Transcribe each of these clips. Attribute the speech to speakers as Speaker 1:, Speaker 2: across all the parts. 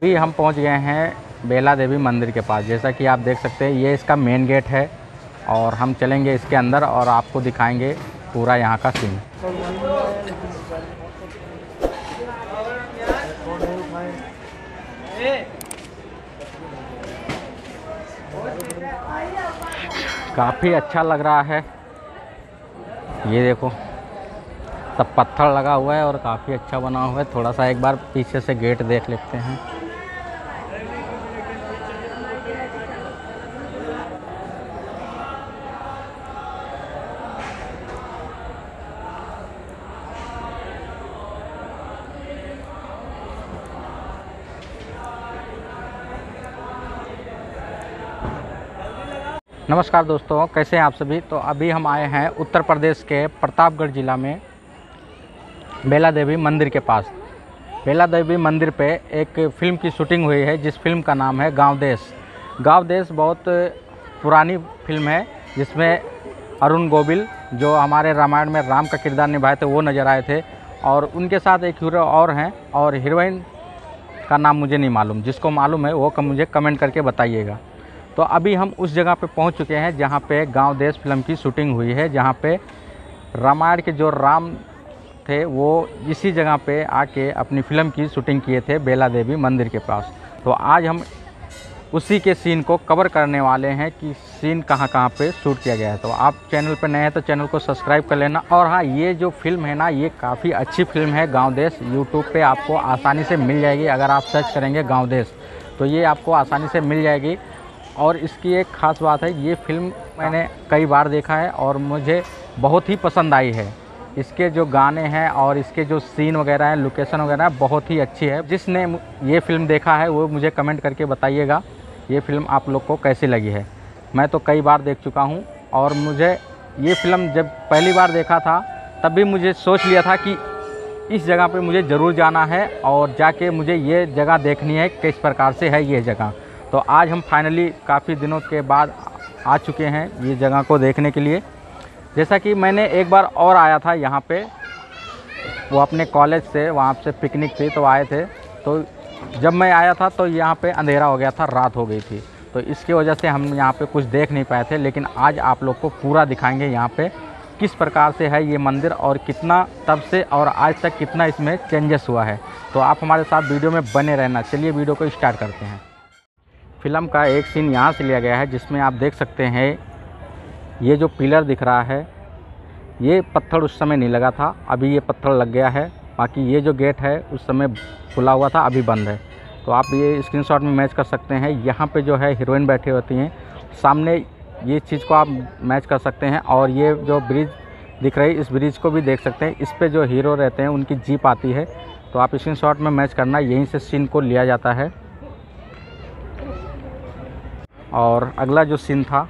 Speaker 1: अभी हम पहुंच गए हैं बेला देवी मंदिर के पास। जैसा कि आप देख सकते हैं ये इसका मेन गेट है और हम चलेंगे इसके अंदर और आपको दिखाएंगे पूरा यहाँ का सीन। काफ़ी अच्छा लग रहा है। ये देखो सब पत्थर लगा हुआ है और काफ़ी अच्छा बना हुआ है। थोड़ा सा एक बार पीछे से गेट देख लेते हैं। नमस्कार दोस्तों, कैसे हैं आप सभी। तो अभी हम आए हैं उत्तर प्रदेश के प्रतापगढ़ ज़िला में बेला देवी मंदिर के पास। बेला देवी मंदिर पे एक फ़िल्म की शूटिंग हुई है जिस फिल्म का नाम है गाँव देश। गाँव देश बहुत पुरानी फिल्म है जिसमें अरुण गोविल जो हमारे रामायण में राम का किरदार निभाए थे वो नज़र आए थे और उनके साथ एक हीरो और हैं और हीरोइन का नाम मुझे नहीं मालूम। जिसको मालूम है वो मुझे कमेंट करके बताइएगा। तो अभी हम उस जगह पे पहुंच चुके हैं जहां पे गांव देश फिल्म की शूटिंग हुई है, जहां पे रामायण के जो राम थे वो इसी जगह पे आके अपनी फ़िल्म की शूटिंग किए थे बेला देवी मंदिर के पास। तो आज हम उसी के सीन को कवर करने वाले हैं कि सीन कहां कहां पे शूट किया गया है। तो आप चैनल पर नए हैं तो चैनल को सब्सक्राइब कर लेना। और हाँ, ये जो फिल्म है ना, ये काफ़ी अच्छी फिल्म है गाँव देश। यूट्यूब पर आपको आसानी से मिल जाएगी। अगर आप सर्च करेंगे गाँव देश तो ये आपको आसानी से मिल जाएगी। और इसकी एक ख़ास बात है, ये फ़िल्म मैंने कई बार देखा है और मुझे बहुत ही पसंद आई है। इसके जो गाने हैं और इसके जो सीन वगैरह हैं, लोकेशन वगैरह बहुत ही अच्छी है। जिसने ये फ़िल्म देखा है वो मुझे कमेंट करके बताइएगा ये फ़िल्म आप लोग को कैसी लगी है। मैं तो कई बार देख चुका हूँ और मुझे ये फ़िल्म जब पहली बार देखा था तब भी मुझे सोच लिया था कि इस जगह पर मुझे ज़रूर जाना है और जाके मुझे ये जगह देखनी है, किस प्रकार से है ये जगह। तो आज हम फाइनली काफ़ी दिनों के बाद आ चुके हैं ये जगह को देखने के लिए। जैसा कि मैंने एक बार और आया था यहाँ पे, वो अपने कॉलेज से वहाँ से पिकनिक थी तो आए थे। तो जब मैं आया था तो यहाँ पे अंधेरा हो गया था, रात हो गई थी, तो इसकी वजह से हम यहाँ पे कुछ देख नहीं पाए थे। लेकिन आज आप लोग को पूरा दिखाएंगे यहाँ पे किस प्रकार से है ये मंदिर और कितना तब से और आज तक कितना इसमें चेंजेस हुआ है। तो आप हमारे साथ वीडियो में बने रहना। चलिए वीडियो को स्टार्ट करते हैं। फिल्म का एक सीन यहाँ से लिया गया है जिसमें आप देख सकते हैं ये जो पिलर दिख रहा है ये पत्थर उस समय नहीं लगा था, अभी ये पत्थर लग गया है। बाकी ये जो गेट है उस समय खुला हुआ था, अभी बंद है। तो आप ये स्क्रीनशॉट में मैच कर सकते हैं। यहाँ पे जो है हीरोइन बैठी होती हैं सामने, ये चीज़ को आप मैच कर सकते हैं। और ये जो ब्रिज दिख रही है इस ब्रिज को भी देख सकते हैं। इस पर जो हीरो रहते हैं उनकी जीप आती है, तो आप स्क्रीनशॉट में मैच करना। यहीं से सीन को लिया जाता है। और अगला जो सीन था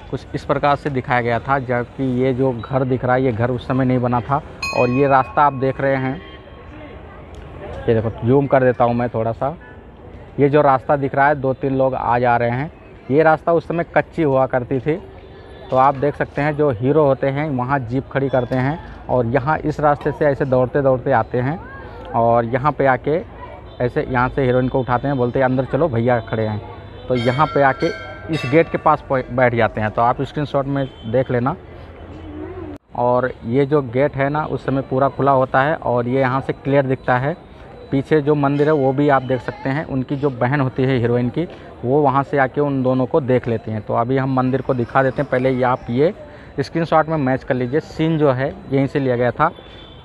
Speaker 1: कुछ इस प्रकार से दिखाया गया था, जबकि ये जो घर दिख रहा है ये घर उस समय नहीं बना था। और ये रास्ता आप देख रहे हैं, ये देखो जूम कर देता हूँ मैं थोड़ा सा। ये जो रास्ता दिख रहा है 2-3 लोग आ जा रहे हैं, ये रास्ता उस समय कच्ची हुआ करती थी। तो आप देख सकते हैं जो हीरो होते हैं वहाँ जीप खड़ी करते हैं और यहाँ इस रास्ते से ऐसे दौड़ते दौड़ते आते हैं और यहाँ पे आके ऐसे यहाँ से हीरोइन को उठाते हैं, बोलते हैं अंदर चलो भैया खड़े हैं। तो यहाँ पे आके इस गेट के पास बैठ जाते हैं। तो आप स्क्रीनशॉट में देख लेना। और ये जो गेट है ना उस समय पूरा खुला होता है और ये यहाँ से क्लियर दिखता है। पीछे जो मंदिर है वो भी आप देख सकते हैं। उनकी जो बहन होती है हीरोइन की, वो वहाँ से आके उन दोनों को देख लेती हैं। तो अभी हम मंदिर को दिखा देते हैं। पहले ये आप ये स्क्रीनशॉट में मैच कर लीजिए। सीन जो है यहीं से लिया गया था।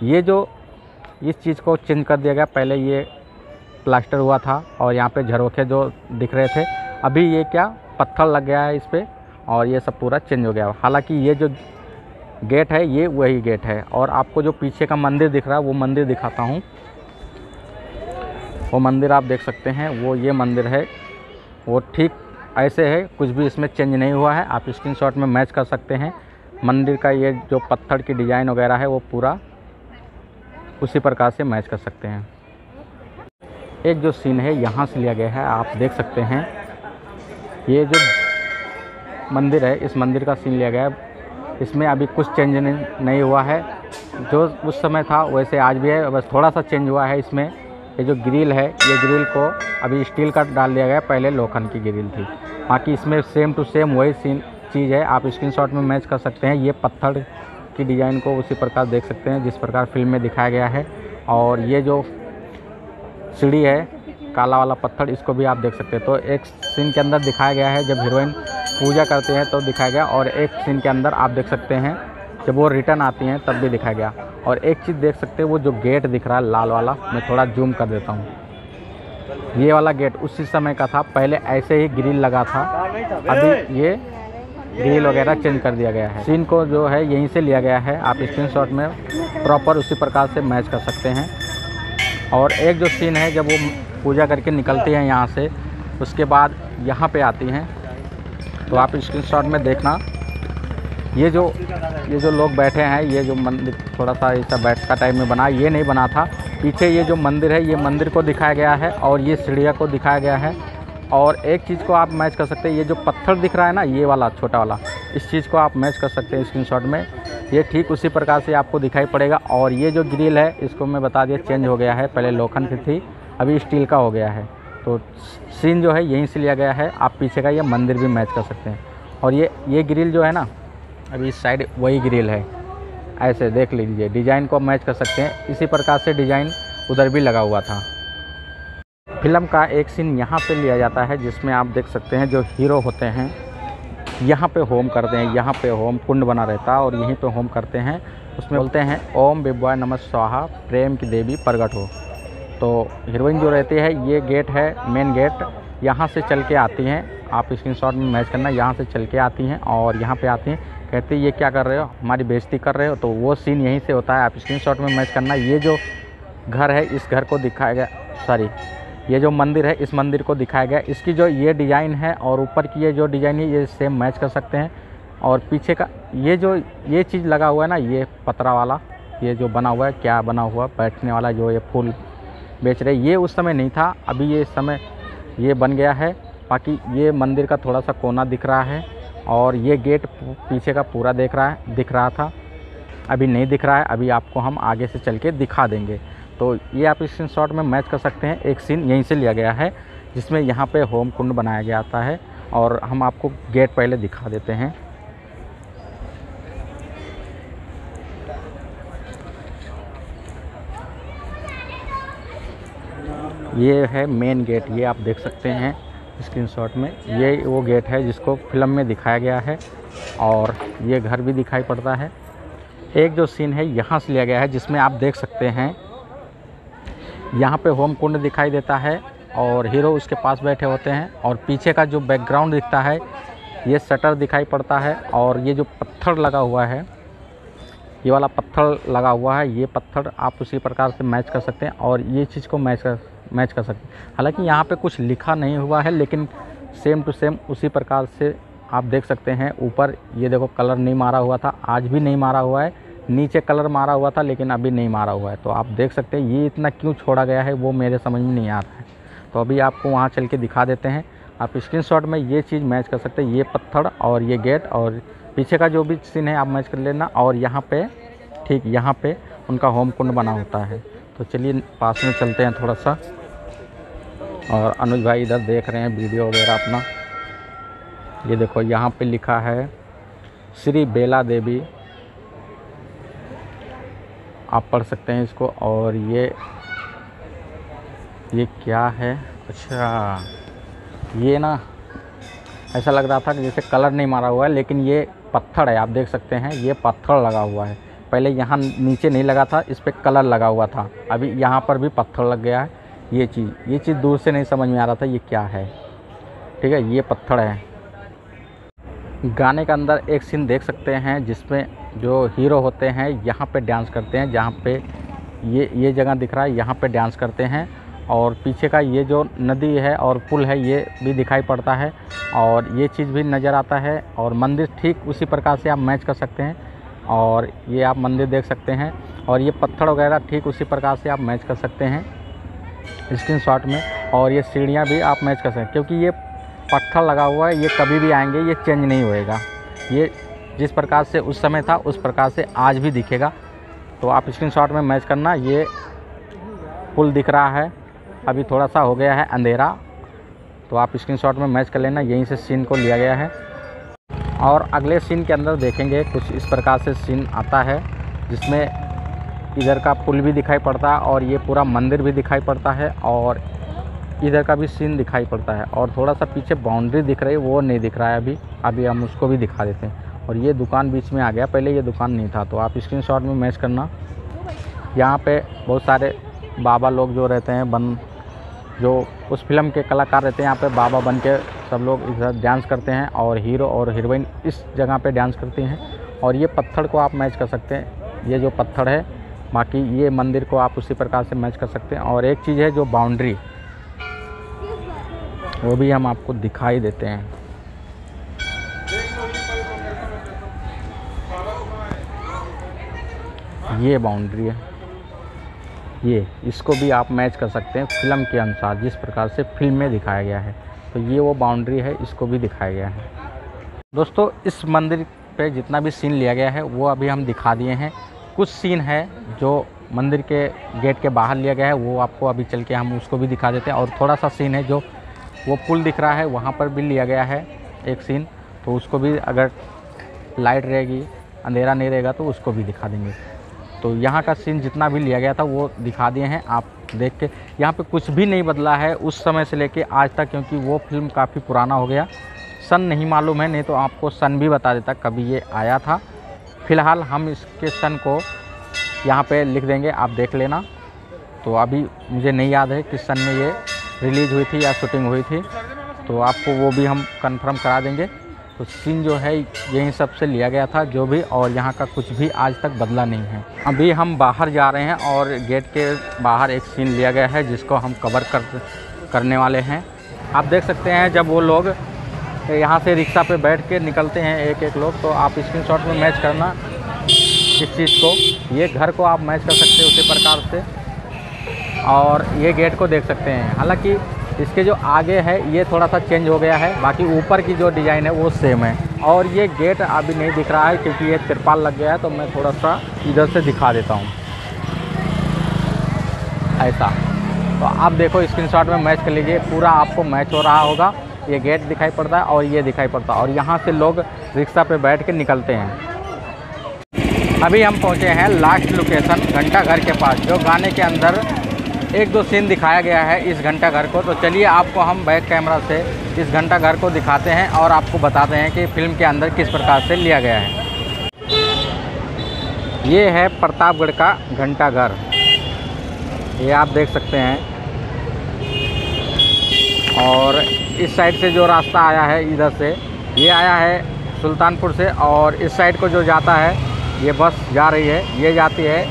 Speaker 1: ये जो इस चीज़ को चेंज कर दिया गया, पहले ये प्लास्टर हुआ था और यहाँ पे झरोखे जो दिख रहे थे, अभी ये क्या पत्थर लग गया है इस पर और ये सब पूरा चेंज हो गया। हालांकि ये जो गेट है ये वही गेट है। और आपको जो पीछे का मंदिर दिख रहा है वो मंदिर दिखाता हूँ। वो मंदिर आप देख सकते हैं, वो ये मंदिर है, वो ठीक ऐसे है, कुछ भी इसमें चेंज नहीं हुआ है। आप स्क्रीनशॉट में मैच कर सकते हैं। मंदिर का ये जो पत्थर की डिज़ाइन वगैरह है वो पूरा उसी प्रकार से मैच कर सकते हैं। एक जो सीन है यहाँ से लिया गया है, आप देख सकते हैं। ये जो मंदिर है इस मंदिर का सीन लिया गया है। इसमें अभी कुछ चेंज नहीं हुआ है, जो उस समय था वैसे आज भी है, बस थोड़ा सा चेंज हुआ है इसमें। ये जो ग्रिल है, ये ग्रिल को अभी स्टील का डाल दिया गया, पहले लोखंड की ग्रिल थी। बाकी इसमें सेम टू सेम वही चीज़ है, आप स्क्रीनशॉट में मैच कर सकते हैं। ये पत्थर की डिज़ाइन को उसी प्रकार देख सकते हैं जिस प्रकार फिल्म में दिखाया गया है। और ये जो सीढ़ी है, काला वाला पत्थर, इसको भी आप देख सकते हैं। तो एक सीन के अंदर दिखाया गया है जब हीरोइन पूजा करते हैं तो दिखाया गया, और एक सीन के अंदर आप देख सकते हैं जब वो रिटर्न आती हैं तब भी दिखाया गया। और एक चीज़ देख सकते हैं, वो जो गेट दिख रहा है लाल वाला, मैं थोड़ा जूम कर देता हूँ। ये वाला गेट उसी समय का था, पहले ऐसे ही ग्रिल लगा था, अभी ये ग्रिल वगैरह चेंज कर दिया गया है। सीन को जो है यहीं से लिया गया है, आप स्क्रीनशॉट में प्रॉपर उसी प्रकार से मैच कर सकते हैं। और एक जो सीन है जब वो पूजा करके निकलती हैं यहाँ से, उसके बाद यहाँ पे आती हैं, तो आप स्क्रीनशॉट में देखना, ये जो लोग बैठे हैं, ये जो मंदिर थोड़ा सा ऐसा बैठ का टाइप में बना, ये नहीं बना था। पीछे ये जो मंदिर है, ये मंदिर को दिखाया गया है और ये सीढ़ियाँ को दिखाया गया है। और एक चीज़ को आप मैच कर सकते हैं, ये जो पत्थर दिख रहा है ना, ये वाला छोटा वाला, इस चीज़ को आप मैच कर सकते हैं स्क्रीनशॉट में। ये ठीक उसी प्रकार से आपको दिखाई पड़ेगा। और ये जो ग्रिल है, इसको मैं बता दिया चेंज हो गया है, पहले लोखंड की थी, अभी स्टील का हो गया है। तो सीन जो है यहीं से लिया गया है। आप पीछे का ये मंदिर भी मैच कर सकते हैं। और ये ग्रिल जो है ना, अभी इस साइड वही ग्रिल है, ऐसे देख लीजिए, डिज़ाइन को मैच कर सकते हैं। इसी प्रकार से डिज़ाइन उधर भी लगा हुआ था। फिल्म का एक सीन यहाँ पे लिया जाता है जिसमें आप देख सकते हैं जो हीरो होते हैं यहाँ पे होम करते हैं, यहाँ पे होम कुंड बना रहता है और यहीं पे होम करते हैं। उसमें बोलते हैं ओम विभवाय नमः स्वाहा, प्रेम की देवी प्रगट हो। तो हीरोइन जो रहती है, ये गेट है मेन गेट, यहाँ से चल के आती हैं, आप स्क्रीनशॉट में मैच करना, यहाँ से चल के आती हैं और यहाँ पे आती हैं, कहती है ये क्या कर रहे हो, हमारी बेइज्जती कर रहे हो। तो वो सीन यहीं से होता है, आप स्क्रीनशॉट में मैच करना। ये जो घर है, इस घर को दिखाया गया, सॉरी ये जो मंदिर है, इस मंदिर को दिखाया गया। इसकी जो ये डिज़ाइन है और ऊपर की ये जो डिज़ाइन है, ये सेम मैच कर सकते हैं। और पीछे का ये चीज़ लगा हुआ है ना, ये पतरा वाला, ये जो बना हुआ है, क्या बना हुआ बैठने वाला, जो ये फूल बेच रहे, ये उस समय नहीं था, अभी ये समय ये बन गया है। बाकी ये मंदिर का थोड़ा सा कोना दिख रहा है और ये गेट पीछे का पूरा दिख रहा था, अभी नहीं दिख रहा है। अभी आपको हम आगे से चल के दिखा देंगे। तो ये आप स्क्रीनशॉट में मैच कर सकते हैं। एक सीन यहीं से लिया गया है जिसमें यहाँ पे होम कुंड बनाया गया आता है और हम आपको गेट पहले दिखा देते हैं। ये है मेन गेट, ये आप देख सकते हैं स्क्रीनशॉट में, ये वो गेट है जिसको फिल्म में दिखाया गया है और ये घर भी दिखाई पड़ता है। एक जो सीन है यहाँ से लिया गया है जिसमें आप देख सकते हैं यहाँ पे होम कुंड दिखाई देता है और हीरो उसके पास बैठे होते हैं और पीछे का जो बैकग्राउंड दिखता है, ये शटर दिखाई पड़ता है और ये जो पत्थर लगा हुआ है, ये वाला पत्थर लगा हुआ है, ये पत्थर आप उसी प्रकार से मैच कर सकते हैं और ये चीज़ को मैच कर सकते हैं। हालांकि यहाँ पे कुछ लिखा नहीं हुआ है, लेकिन सेम टू सेम उसी प्रकार से आप देख सकते हैं। ऊपर ये देखो कलर नहीं मारा हुआ था, आज भी नहीं मारा हुआ है, नीचे कलर मारा हुआ था लेकिन अभी नहीं मारा हुआ है। तो आप देख सकते हैं ये इतना क्यों छोड़ा गया है वो मेरे समझ में नहीं आ रहा है। तो अभी आपको वहाँ चल के दिखा देते हैं। आप स्क्रीनशॉट में ये चीज़ मैच कर सकते हैं, ये पत्थर और ये गेट और पीछे का जो भी सीन है आप मैच कर लेना। और यहाँ पे ठीक यहाँ पे उनका होम कुंड बना होता है। तो चलिए पास में चलते हैं थोड़ा सा। और अनुज भाई इधर देख रहे हैं वीडियो वगैरह अपना। ये देखो यहाँ पे लिखा है श्री बेला देवी, आप पढ़ सकते हैं इसको। और ये क्या है, अच्छा ये ना ऐसा लग रहा था कि जैसे कलर नहीं मारा हुआ है, लेकिन ये पत्थर है, आप देख सकते हैं ये पत्थर लगा हुआ है। पहले यहाँ नीचे नहीं लगा था, इस पर कलर लगा हुआ था, अभी यहाँ पर भी पत्थर लग गया है। ये चीज़ दूर से नहीं समझ में आ रहा था ये क्या है, ठीक है, ये पत्थर है। गाने के अंदर एक सीन देख सकते हैं जिसमें जो हीरो होते हैं यहाँ पे डांस करते हैं, जहाँ पे ये जगह दिख रहा है, यहाँ पे डांस करते हैं। और पीछे का ये जो नदी है और पुल है, ये भी दिखाई पड़ता है और ये चीज़ भी नज़र आता है। और मंदिर ठीक उसी प्रकार से आप मैच कर सकते हैं और ये आप मंदिर देख सकते हैं और ये पत्थर वगैरह ठीक उसी प्रकार से आप मैच कर सकते हैं स्क्रीनशॉट में। और ये सीढ़ियाँ भी आप मैच कर सकते हैं क्योंकि ये पत्थर लगा हुआ है, ये कभी भी आएंगे, ये चेंज नहीं होएगा। ये जिस प्रकार से उस समय था उस प्रकार से आज भी दिखेगा। तो आप स्क्रीनशॉट में मैच करना। ये पुल दिख रहा है, अभी थोड़ा सा हो गया है अंधेरा, तो आप स्क्रीनशॉट में मैच कर लेना। यहीं से सीन को लिया गया है। और अगले सीन के अंदर देखेंगे कुछ इस प्रकार से सीन आता है, जिसमें इधर का पुल भी दिखाई पड़ता है और ये पूरा मंदिर भी दिखाई पड़ता है और इधर का भी सीन दिखाई पड़ता है। और थोड़ा सा पीछे बाउंड्री दिख रही है, वो नहीं दिख रहा है अभी हम उसको भी दिखा देते हैं। और ये दुकान बीच में आ गया, पहले ये दुकान नहीं था, तो आप स्क्रीनशॉट में मैच करना। यहाँ पे बहुत सारे बाबा लोग जो रहते हैं जो उस फिल्म के कलाकार रहते हैं, यहाँ पे बाबा बन के सब लोग इधर डांस करते हैं और हीरो और हीरोइन इस जगह पे डांस करती हैं। और ये पत्थर को आप मैच कर सकते हैं, ये जो पत्थर है, बाकी ये मंदिर को आप उसी प्रकार से मैच कर सकते हैं। और एक चीज़ है जो बाउंड्री, वो भी हम आपको दिखाई देते हैं। ये बाउंड्री है, ये इसको भी आप मैच कर सकते हैं फिल्म के अनुसार, जिस प्रकार से फिल्म में दिखाया गया है। तो ये वो बाउंड्री है, इसको भी दिखाया गया है। दोस्तों, इस मंदिर पे जितना भी सीन लिया गया है वो अभी हम दिखा दिए हैं। कुछ सीन है जो मंदिर के गेट के बाहर लिया गया है, वो आपको अभी चल के हम उसको भी दिखा देते हैं। और थोड़ा सा सीन है जो वो पुल दिख रहा है, वहाँ पर भी लिया गया है एक सीन, तो उसको भी अगर लाइट रहेगी, अंधेरा नहीं रहेगा, तो उसको भी दिखा देंगे। तो यहाँ का सीन जितना भी लिया गया था वो दिखा दिए हैं, आप देख के। यहाँ पे कुछ भी नहीं बदला है उस समय से लेके आज तक, क्योंकि वो फिल्म काफ़ी पुराना हो गया। सन नहीं मालूम है, नहीं तो आपको सन भी बता देता कभी ये आया था। फ़िलहाल हम इसके सन को यहाँ पे लिख देंगे, आप देख लेना। तो अभी मुझे नहीं याद है किस सन में ये रिलीज़ हुई थी या शूटिंग हुई थी, तो आपको वो भी हम कंफर्म करा देंगे। तो सीन जो है यहीं सब से लिया गया था जो भी, और यहाँ का कुछ भी आज तक बदला नहीं है। अभी हम बाहर जा रहे हैं और गेट के बाहर एक सीन लिया गया है जिसको हम कवर करने वाले हैं। आप देख सकते हैं जब वो लोग यहाँ से रिक्शा पे बैठ के निकलते हैं एक एक लोग, तो आप स्क्रीनशॉट में मैच करना इस चीज़ को। ये घर को आप मैच कर सकते हैं उसी प्रकार से, और ये गेट को देख सकते हैं। हालांकि इसके जो आगे है ये थोड़ा सा चेंज हो गया है, बाकी ऊपर की जो डिज़ाइन है वो सेम है। और ये गेट अभी नहीं दिख रहा है क्योंकि ये तिरपाल लग गया है, तो मैं थोड़ा सा इधर से दिखा देता हूँ ऐसा। तो आप देखो स्क्रीनशॉट में मैच कर लीजिए, पूरा आपको मैच हो रहा होगा। ये गेट दिखाई पड़ता है और ये दिखाई पड़ता है, और यहाँ से लोग रिक्शा पे बैठ के निकलते हैं। अभी हम पहुँचे हैं लास्ट लोकेशन, घंटा घर के पास, जो गाने के अंदर एक दो सीन दिखाया गया है इस घंटा घर को। तो चलिए आपको हम बैक कैमरा से इस घंटा घर को दिखाते हैं और आपको बताते हैं कि फिल्म के अंदर किस प्रकार से लिया गया है। ये है प्रतापगढ़ का घंटा घर, ये आप देख सकते हैं। और इस साइड से जो रास्ता आया है इधर से, ये आया है सुल्तानपुर से, और इस साइड को जो जाता है ये बस जा रही है, ये जाती है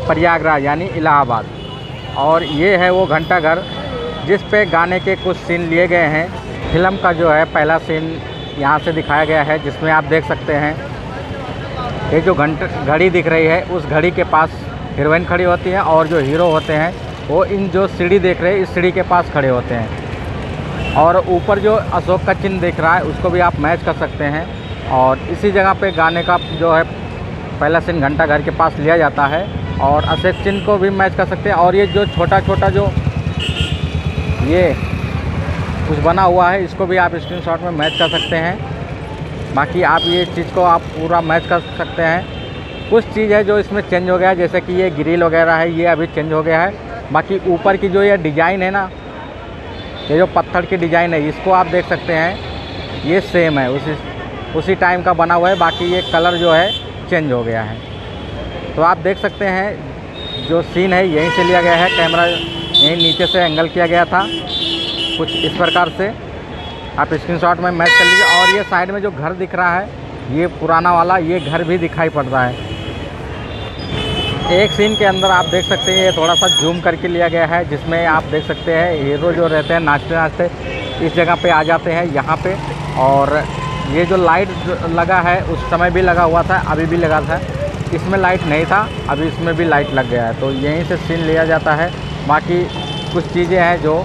Speaker 1: प्रयागराज यानी इलाहाबाद। और ये है वो घंटा घर जिस पे गाने के कुछ सीन लिए गए हैं। फिल्म का जो है पहला सीन यहाँ से दिखाया गया है, जिसमें आप देख सकते हैं ये जो घड़ी दिख रही है, उस घड़ी के पास हीरोइन खड़ी होती है और जो हीरो होते हैं वो इन जो सीढ़ी देख रहे हैं इस सीढ़ी के पास खड़े होते हैं। और ऊपर जो अशोक का चिन्ह दिख रहा है उसको भी आप मैच कर सकते हैं। और इसी जगह पे गाने का जो है पहला सीन घंटा घर के पास लिया जाता है, और अशोक चिन्ह को भी मैच कर सकते हैं। और ये जो छोटा छोटा जो ये कुछ बना हुआ है इसको भी आप स्क्रीनशॉट में मैच कर सकते हैं। बाकी आप ये चीज़ को आप पूरा मैच कर सकते हैं। कुछ चीज़ है जो इसमें चेंज हो गया है, जैसे कि ये ग्रिल वगैरह है ये अभी चेंज हो गया है। बाकी ऊपर की जो ये डिज़ाइन है ना, ये जो पत्थर की डिज़ाइन है इसको आप देख सकते हैं, ये सेम है, उसी टाइम का बना हुआ है। बाकी ये कलर जो है चेंज हो गया है। तो आप देख सकते हैं जो सीन है यहीं से लिया गया है, कैमरा यहीं नीचे से एंगल किया गया था कुछ इस प्रकार से। आप स्क्रीनशॉट में मैच कर लीजिए। और ये साइड में जो घर दिख रहा है ये पुराना वाला, ये घर भी दिखाई पड़ रहा है। एक सीन के अंदर आप देख सकते हैं ये थोड़ा सा जूम करके लिया गया है, जिसमें आप देख सकते हैं हीरो जो रहते हैं नाचते नाचते इस जगह पे आ जाते हैं यहाँ पे। और ये जो लाइट लगा है उस समय भी लगा हुआ था, अभी भी लगा था। इसमें लाइट नहीं था, अभी इसमें भी लाइट लग गया है। तो यहीं से सीन लिया जाता है। बाकी कुछ चीज़ें हैं जो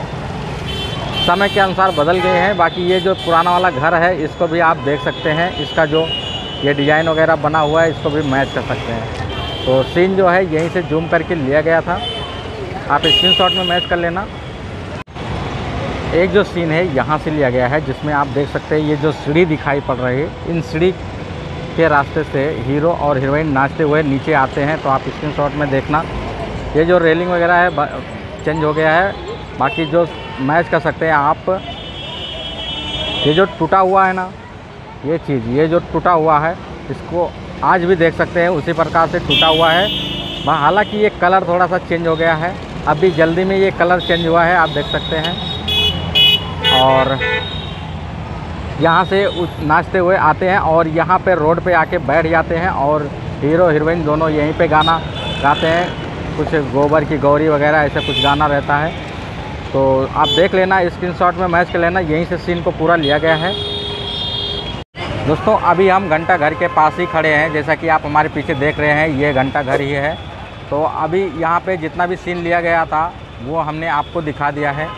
Speaker 1: समय के अनुसार बदल गए हैं। बाकी ये जो पुराना वाला घर है इसको भी आप देख सकते हैं, इसका जो ये डिज़ाइन वगैरह बना हुआ है इसको भी मैच कर सकते हैं। तो सीन जो है यहीं से जूम करके लिया गया था, आप स्क्रीनशॉट में मैच कर लेना। एक जो सीन है यहाँ से लिया गया है, जिसमें आप देख सकते हैं ये जो सीढ़ी दिखाई पड़ रही है, इन सीढ़ी के रास्ते से हीरो और हीरोइन नाचते हुए नीचे आते हैं। तो आप स्क्रीनशॉट में देखना, ये जो रेलिंग वगैरह है चेंज हो गया है। बाकी जो मैच कर सकते हैं आप, ये जो टूटा हुआ है ना, ये चीज़, ये जो टूटा हुआ है, इसको आज भी देख सकते हैं उसी प्रकार से टूटा हुआ है। हालांकि ये कलर थोड़ा सा चेंज हो गया है, अभी जल्दी में ये कलर चेंज हुआ है, आप देख सकते हैं। और यहाँ से नाचते हुए आते हैं और यहाँ पे रोड पे आके बैठ जाते हैं और हीरो हीरोइन दोनों यहीं पे गाना गाते हैं। कुछ गोबर की गौरी वगैरह ऐसा कुछ गाना रहता है। तो आप देख लेना, स्क्रीनशॉट में मैच कर लेना, यहीं से सीन को पूरा लिया गया है। दोस्तों अभी हम घंटा घर के पास ही खड़े हैं, जैसा कि आप हमारे पीछे देख रहे हैं, ये घंटा घर ही है। तो अभी यहाँ पे जितना भी सीन लिया गया था वो हमने आपको दिखा दिया है।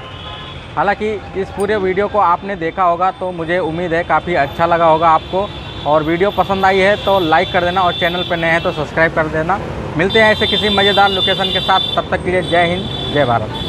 Speaker 1: हालांकि इस पूरे वीडियो को आपने देखा होगा तो मुझे उम्मीद है काफ़ी अच्छा लगा होगा आपको। और वीडियो पसंद आई है तो लाइक कर देना और चैनल पर नए हैं तो सब्सक्राइब कर देना। मिलते हैं ऐसे किसी मज़ेदार लोकेशन के साथ, तब तक के लिए जय हिंद, जय भारत।